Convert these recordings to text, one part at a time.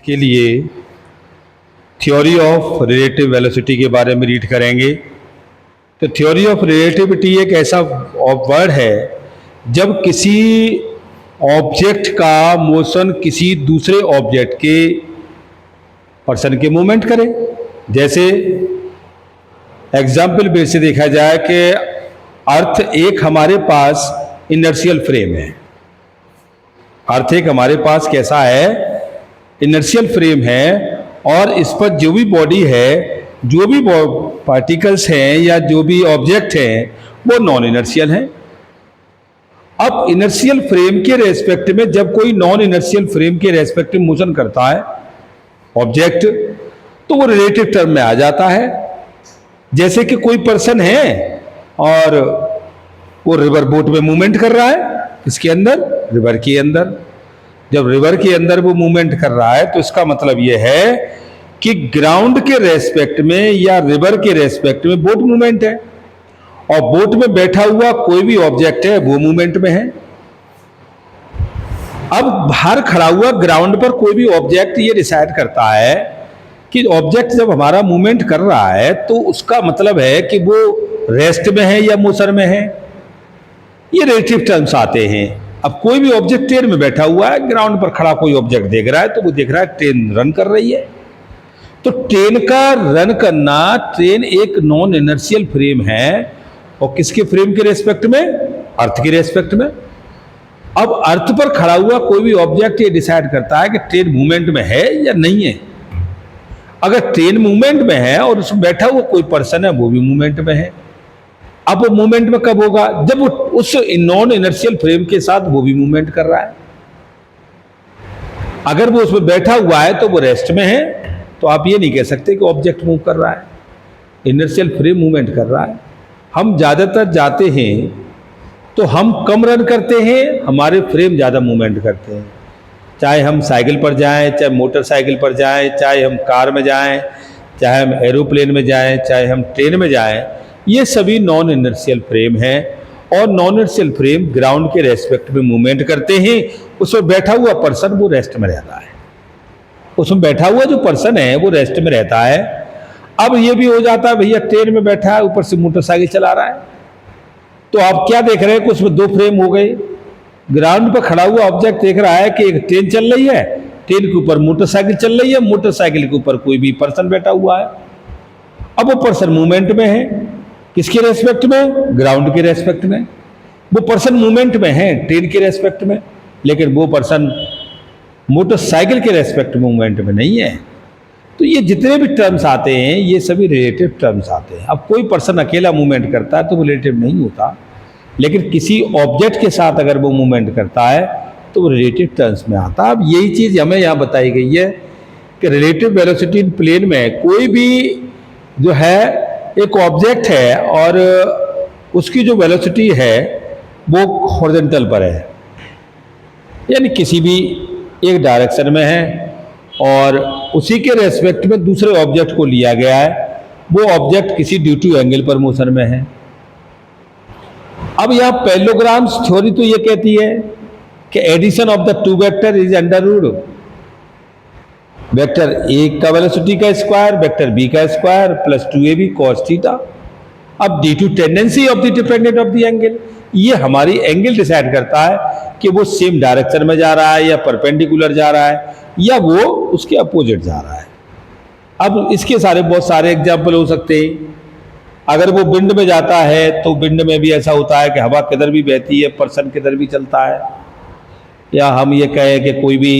के लिए theory of relative velocity के बारे में रीड करेंगे। तो थ्योरी ऑफ रिलेटिविटी एक ऐसा वर्ड है जब किसी ऑब्जेक्ट का मोशन किसी दूसरे ऑब्जेक्ट के पर्सन के मूवमेंट करे। जैसे एग्जाम्पल बेस से देखा जाए कि अर्थ एक हमारे पास इनर्शियल फ्रेम है। अर्थ एक हमारे पास कैसा है, इनर्शियल फ्रेम है, और इस पर जो भी बॉडी है, जो भी पार्टिकल्स हैं या जो भी ऑब्जेक्ट हैं वो नॉन इनर्शियल हैं। अब इनर्शियल फ्रेम के रेस्पेक्ट में जब कोई नॉन इनर्शियल फ्रेम के रेस्पेक्ट में मोशन करता है ऑब्जेक्ट, तो वो रिलेटिव टर्म में आ जाता है। जैसे कि कोई पर्सन है और वो रिवर बोट में मूवमेंट कर रहा है, इसके अंदर, रिवर के अंदर। जब रिवर के अंदर वो मूवमेंट कर रहा है तो इसका मतलब ये है कि ग्राउंड के रेस्पेक्ट में या रिवर के रेस्पेक्ट में बोट मूवमेंट है, और बोट में बैठा हुआ कोई भी ऑब्जेक्ट है वो मूवमेंट में है। अब बाहर खड़ा हुआ ग्राउंड पर कोई भी ऑब्जेक्ट ये डिसाइड करता है कि ऑब्जेक्ट जब हमारा मूवमेंट कर रहा है तो उसका मतलब है कि वो रेस्ट में है या मोशन में है। ये रिलेटिव टर्म्स आते हैं। अब कोई भी ऑब्जेक्ट ट्रेन में बैठा हुआ है, ग्राउंड पर खड़ा कोई ऑब्जेक्ट देख रहा है तो वो देख रहा है ट्रेन रन कर रही है। तो ट्रेन का रन करना, ट्रेन एक नॉन इनर्शियल फ्रेम है, और किसके फ्रेम के रेस्पेक्ट में, अर्थ के रेस्पेक्ट में। अब अर्थ पर खड़ा हुआ कोई भी ऑब्जेक्ट ये डिसाइड करता है कि ट्रेन मूवमेंट में है या नहीं है। अगर ट्रेन मूवमेंट में है और उसमें बैठा हुआ कोई पर्सन है वो भी मूवमेंट में है। अब वो मूवमेंट में कब होगा, जब वो उस नॉन इनर्शियल फ्रेम के साथ वो भी मूवमेंट कर रहा है। अगर वो उसमें बैठा हुआ है तो वो रेस्ट में है, तो आप ये नहीं कह सकते कि ऑब्जेक्ट मूव कर रहा है, इनर्शियल फ्रेम मूवमेंट कर रहा है। हम ज्यादातर जाते हैं तो हम कम रन करते हैं, हमारे फ्रेम ज्यादा मूवमेंट करते हैं। चाहे हम साइकिल पर जाएं, चाहे मोटरसाइकिल पर जाएं, चाहे हम कार में जाएं, चाहे हम एरोप्लेन में जाएं, चाहे हम ट्रेन में जाएं, ये सभी नॉन इनर्शियल फ्रेम हैं। और नॉन इनर्शियल फ्रेम ग्राउंड के रेस्पेक्ट में मूवमेंट करते हैं। उसमें बैठा हुआ पर्सन वो रेस्ट में रहता है, उसमें बैठा हुआ जो पर्सन है वो रेस्ट में रहता है। अब ये भी हो जाता है, भैया ट्रेन में बैठा है, ऊपर से मोटरसाइकिल चला रहा है, तो आप क्या देख रहे हैं कि उसमें दो फ्रेम हो गए। ग्राउंड पर खड़ा हुआ ऑब्जेक्ट देख रहा है कि एक ट्रेन चल रही है, ट्रेन के ऊपर मोटरसाइकिल चल रही है, मोटरसाइकिल के ऊपर कोई भी पर्सन बैठा हुआ है। अब वो पर्सन मूवमेंट में है, किसके रेस्पेक्ट में, ग्राउंड के रेस्पेक्ट में। वो पर्सन मूवमेंट में है ट्रेन के रेस्पेक्ट में, लेकिन वो पर्सन मोटरसाइकिल के रेस्पेक्ट में मूवमेंट में नहीं है। तो ये जितने भी टर्म्स आते हैं ये सभी रिलेटिव टर्म्स आते हैं। अब कोई पर्सन अकेला मूवमेंट करता है तो वो रिलेटिव नहीं होता, लेकिन किसी ऑब्जेक्ट के साथ अगर वो मूवमेंट करता है तो वो रिलेटिव टर्म्स में आता है। अब यही चीज़ हमें यहाँ बताई गई है कि रिलेटिव वेलोसिटी इन प्लेन में कोई भी जो है एक ऑब्जेक्ट है और उसकी जो वेलोसिटी है वो हॉरिजॉन्टल पर है, यानी किसी भी एक डायरेक्शन में है, और उसी के रेस्पेक्ट में दूसरे ऑब्जेक्ट को लिया गया है, वो ऑब्जेक्ट किसी ड्यू टू एंगल पर मोशन में है। अब यहाँ पैरेललोग्राम्स थ्योरी तो ये कहती है कि addition of the two vector is under root vector A का वेलोसिटी का स्क्वायर वेक्टर बी का square plus 2ab cos theta. अब due to tendency of the dependent of the angle, ये हमारी एंगल डिसाइड करता है कि वो सेम डायरेक्शन में जा रहा है या परपेंडिकुलर जा रहा है या वो उसके अपोजिट जा रहा है। अब इसके बहुत सारे एग्जाम्पल हो सकते हैं। अगर वो विंड में जाता है तो विंड में भी ऐसा होता है कि हवा किधर भी बहती है, पर्सन किधर भी चलता है। या हम ये कहें कि कोई भी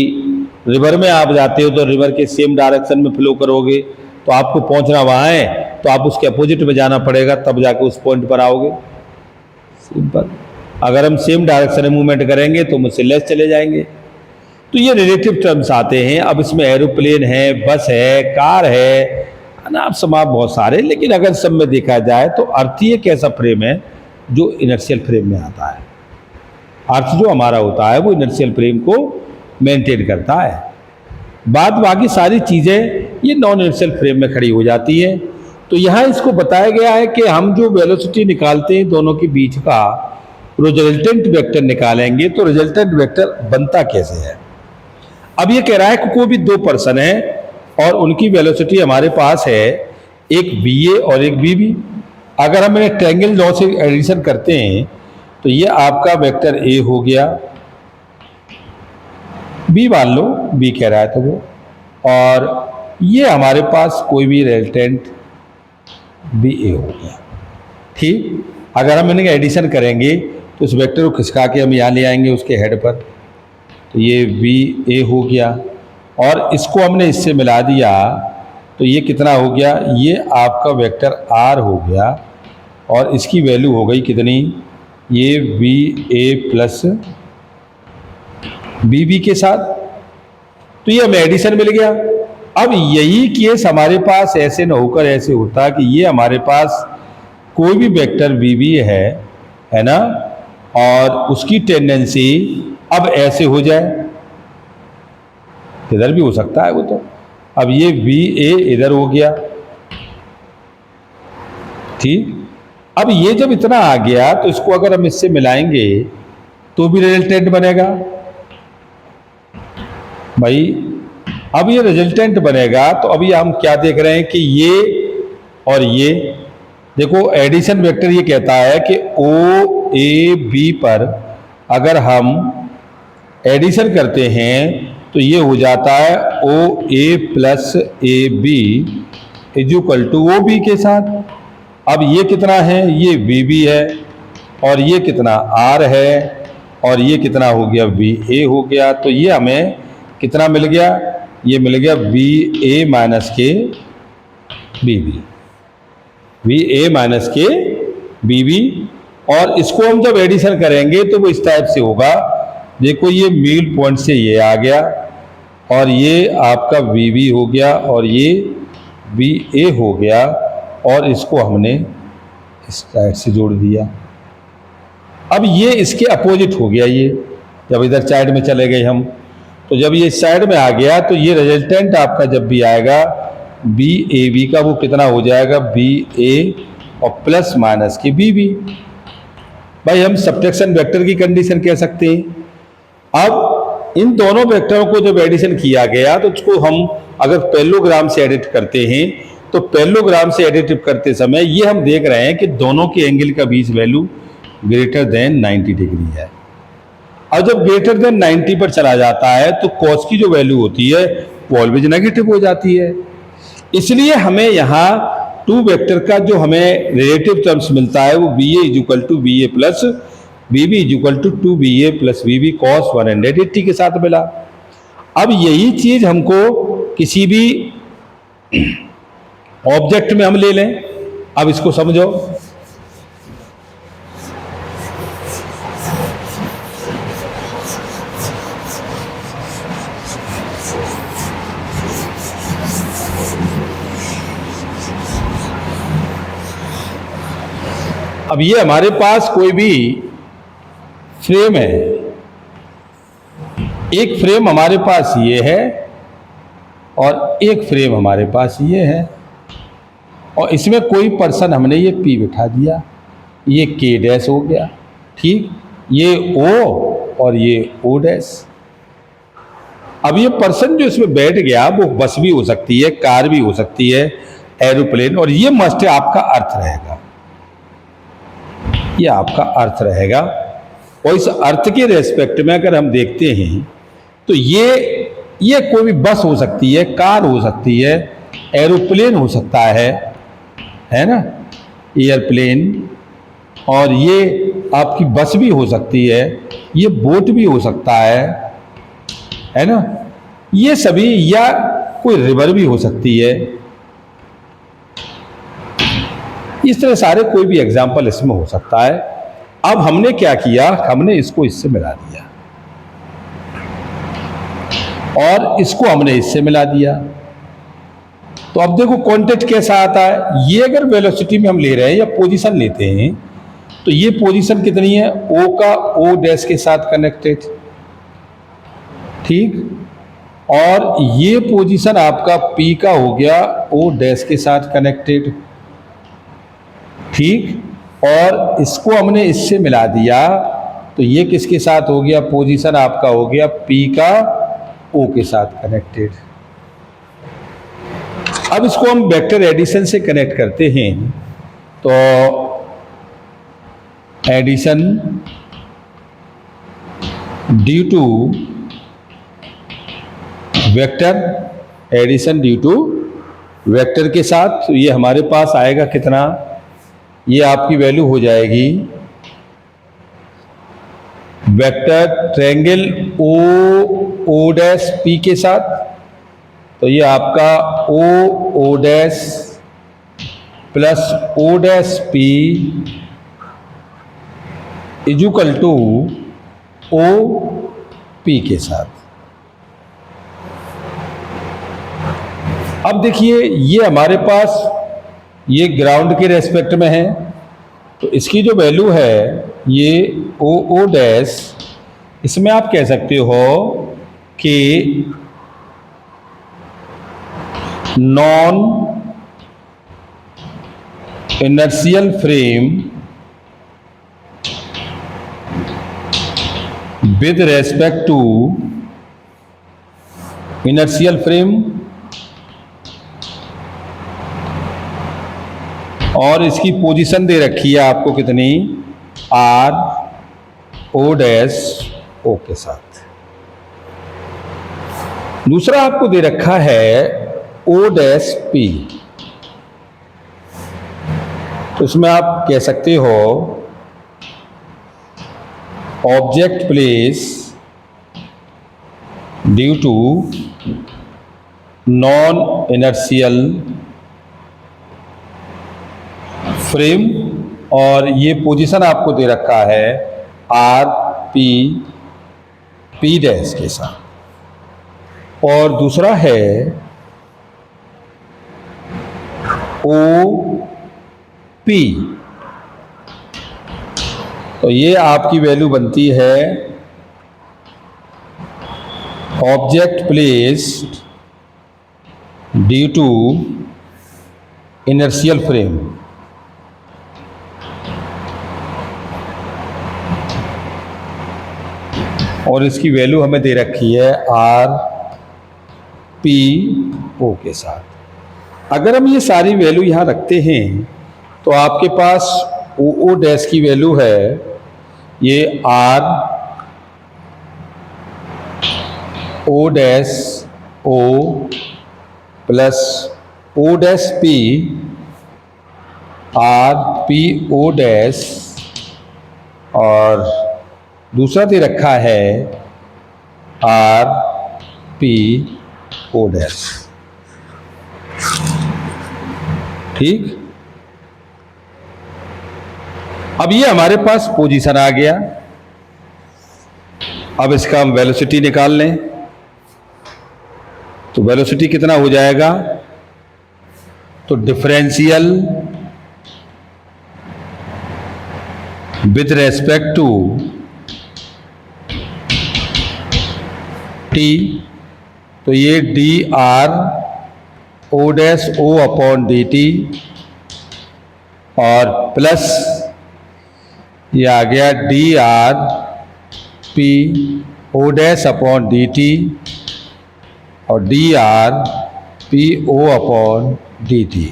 रिवर में आप जाते हो तो रिवर के सेम डायरेक्शन में फ्लो करोगे, तो आपको पहुंचना वहाँ है तो आप उसके अपोजिट में जाना पड़ेगा, तब जाके उस पॉइंट पर आओगे। सिंपल। अगर हम सेम डायरेक्शन में मूवमेंट करेंगे तो मुझसे लेस चले जाएंगे। तो ये रिलेटिव टर्म्स आते हैं। अब इसमें एरोप्लेन है, बस है, कार है, अनाप शनाप बहुत सारे, लेकिन अगर सब में देखा जाए तो अर्थ ही एक ऐसा फ्रेम है जो इनर्शियल फ्रेम में आता है। अर्थ जो हमारा होता है वो इनर्शियल फ्रेम को मेंटेन करता है। बाकी सारी चीज़ें ये नॉन इनर्शियल फ्रेम में खड़ी हो जाती हैं। तो यहाँ इसको बताया गया है कि हम जो वेलोसिटी निकालते हैं दोनों के बीच का रिजल्टेंट वेक्टर निकालेंगे, तो रिजल्टेंट वेक्टर बनता कैसे है। अब ये कह रहा है कि कोई भी दो पर्सन है और उनकी वेलोसिटी हमारे पास है, एक VA और एक VB। अगर हम इन्हें ट्रायंगल लॉ से एडिशन करते हैं तो ये आपका वेक्टर A हो गया, B मान लो, B कह रहा है तो वो, और ये हमारे पास कोई भी रिजल्टेंट BA हो गया। ठीक, अगर हम इनका एडिशन करेंगे तो उस वेक्टर को खिसका के हम यहाँ ले आएंगे उसके हेड पर, तो ये VA हो गया, और इसको हमने इससे मिला दिया तो ये कितना हो गया, ये आपका वेक्टर R हो गया, और इसकी वैल्यू हो गई कितनी, ये VA प्लस BB के साथ। तो ये हमें एडिशन मिल गया। अब यही केस हमारे पास ऐसे न होकर ऐसे होता कि ये हमारे पास कोई भी वेक्टर VB है ना, और उसकी टेंडेंसी अब ऐसे हो जाए, इधर भी हो सकता है वो तो। अब ये VA इधर हो गया, ठीक। अब ये जब इतना आ गया तो इसको अगर हम इससे मिलाएंगे तो भी रिजल्टेंट बनेगा भाई। अब ये रिजल्टेंट बनेगा तो अभी हम क्या देख रहे हैं कि ये और ये देखो, एडिशन वेक्टर ये कहता है कि OAB पर अगर हम एडिशन करते हैं तो ये हो जाता है OA plus AB is equal to OB के साथ। अब ये कितना है, ये VB है, और ये कितना R है, और ये कितना हो गया VA हो गया। तो ये हमें कितना मिल गया, ये मिल गया VA माइनस के BB, VA माइनस के BB। और इसको हम जब एडिशन करेंगे तो वो इस टाइप से होगा, देखो ये मिड पॉइंट से ये आ गया, और ये आपका VB हो गया, और ये VA हो गया, और इसको हमने इस साइड से जोड़ दिया। अब ये इसके अपोजिट हो गया, ये जब इधर साइड में चले गए हम, तो जब ये साइड में आ गया तो ये रिजल्टेंट आपका जब भी आएगा BAB का, वो कितना हो जाएगा, BA और प्लस माइनस के BB। भाई हम सब्ट्रैक्शन वेक्टर की कंडीशन कह सकते हैं। अब इन दोनों वेक्टरों को जब एडिशन किया गया तो उसको हम अगर पैरेललोग्राम से एडिट करते हैं तो पैरेललोग्राम से एडिट करते समय ये हम देख रहे हैं कि दोनों के एंगल का बीच वैल्यू ग्रेटर देन 90 डिग्री है। और जब ग्रेटर देन 90 पर चला जाता है तो कॉस की जो वैल्यू होती है वो ऑलवेज नेगेटिव हो जाती है। इसलिए हमें यहाँ टू वेक्टर का जो हमें रिलेटिव टर्म्स मिलता है वो BA is equal to BA plus BB is equal to 2BA plus BB cos 180 के साथ मिला। अब यही चीज हमको किसी भी ऑब्जेक्ट में हम ले लें। अब इसको समझो, अब ये हमारे पास कोई भी फ्रेम है, एक फ्रेम हमारे पास ये है और एक फ्रेम हमारे पास ये है, और इसमें कोई पर्सन हमने ये P बिठा दिया, ये K डैश हो गया, ठीक, ये O और ये O डैश। अब ये पर्सन जो इसमें बैठ गया वो बस भी हो सकती है, कार भी हो सकती है, एरोप्लेन, और ये मस्ट आपका अर्थ रहेगा, ये आपका अर्थ रहेगा। और इस अर्थ के रेस्पेक्ट में अगर हम देखते हैं तो ये कोई भी बस हो सकती है, कार हो सकती है, एरोप्लेन हो सकता है ना, एयरप्लेन, और ये आपकी बस भी हो सकती है, ये बोट भी हो सकता है ना, ये सभी, या कोई रिवर भी हो सकती है। इस तरह सारे कोई भी एग्जाम्पल इसमें हो सकता है। अब हमने क्या किया, हमने इसको इससे मिला दिया और इसको हमने इससे मिला दिया। तो अब देखो कॉन्टेक्ट कैसा आता है। ये अगर वेलोसिटी में हम ले रहे हैं या पोजीशन लेते हैं तो ये पोजीशन कितनी है, O का O डैश के साथ कनेक्टेड, ठीक, और ये पोजीशन आपका P का हो गया O डैश के साथ कनेक्टेड, ठीक, और इसको हमने इससे मिला दिया तो ये किसके साथ हो गया, पोजीशन आपका हो गया P का ओ के साथ कनेक्टेड। अब इसको हम वेक्टर एडिशन से कनेक्ट करते हैं, तो addition due to vector, addition due to vector के साथ, तो ये हमारे पास आएगा कितना, ये आपकी वैल्यू हो जाएगी vector triangle O O dash P के साथ, तो ये आपका O O dash plus O dash P is equal to O P के साथ। अब देखिए ये हमारे पास ये ग्राउंड के रेस्पेक्ट में है, तो इसकी जो वैल्यू है ये ओ ओ डैश, इसमें आप कह सकते हो कि non inertial frame with respect to inertial frame, और इसकी पोजीशन दे रखी है आपको कितनी, आर ओ डैश ओ के साथ। दूसरा आपको दे रखा है ओ डैश पी, तो इसमें आप कह सकते हो object place due to non inertial frame, और ये पोजीशन आपको दे रखा है आर पी पी डैश के साथ। और दूसरा है ओ पी, तो ये आपकी वैल्यू बनती है object placed due to inertial frame, और इसकी वैल्यू हमें दे रखी है आर पी ओ के साथ। अगर हम ये सारी वैल्यू यहाँ रखते हैं तो आपके पास ओ ओ डैश की वैल्यू है ये R O dash O plus O dash P R P O dash, और दूसरा दे रखा है आर पी ओ डैश। ठीक, अब ये हमारे पास पोजीशन आ गया। अब इसका हम वेलोसिटी निकाल लें, तो वेलोसिटी कितना हो जाएगा, तो differential with respect to T, तो ये D R O dash O upon D T, और प्लस ये आ गया D R P O dash upon D T, और D R P O upon D T.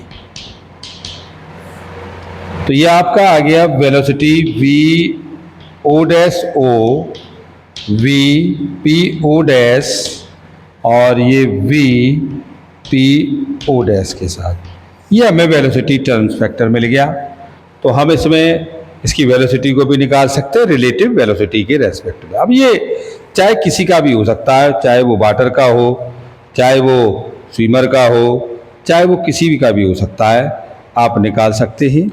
तो ये आपका आ गया velocity V O dash O V P O dash, और ये वी पी ओ डैश के साथ। ये हमें वेलोसिटी टर्म्स फैक्टर मिल गया, तो हम इसमें इसकी वेलोसिटी को भी निकाल सकते हैं रिलेटिव वेलोसिटी के रेस्पेक्ट में। अब ये चाहे किसी का भी हो सकता है, चाहे वो वाटर का हो, चाहे वो स्विमर का हो, चाहे वो किसी भी का भी हो सकता है, आप निकाल सकते हैं।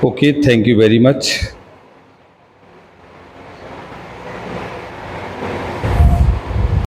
Okay, thank you very much.